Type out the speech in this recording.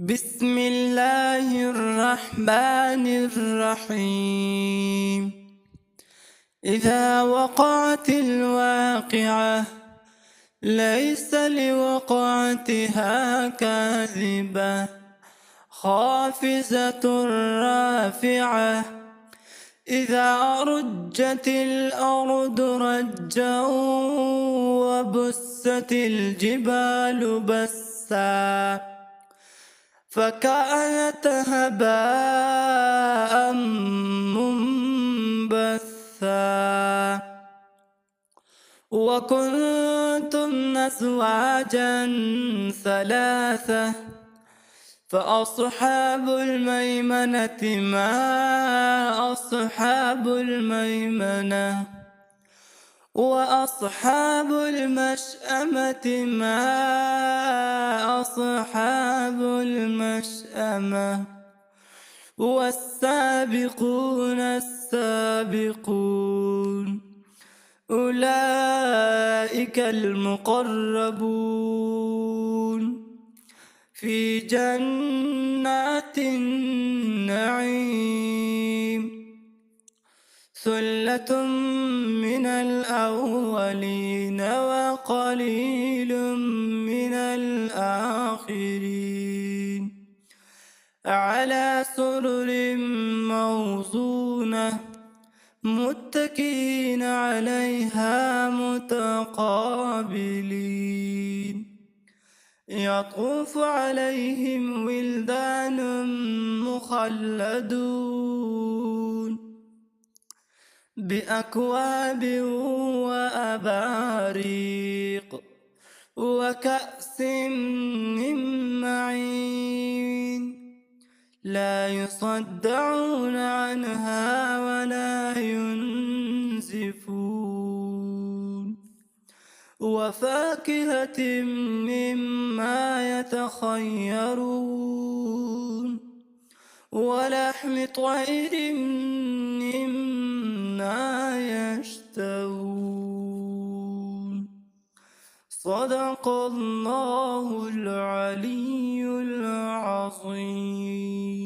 بسم الله الرحمن الرحيم. إذا وقعت الواقعة ليس لوقعتها كاذبة خافضة رافعة. إذا رجت الأرض رجا وبست الجبال بسا فكانت هباء منبثا وكنتم أزواجا ثلاثة فأصحاب الميمنة ما أصحاب الميمنة وأصحاب المشأمة ما أصحاب المشأمة والسابقون السابقون أولئك المقربون في جنات النعيم. ثلة من الأولين وقليل من الآخرين على سرر موضونة متكئين عليها متقابلين يطوف عليهم ولدان مخلدون بأكواب وأباريق وكأس من معين لا يصدعون عنها ولا ينزفون وفاكهة مما يتخيرون ولحم طير مما يشتهون. صدق الله العلي العظيم.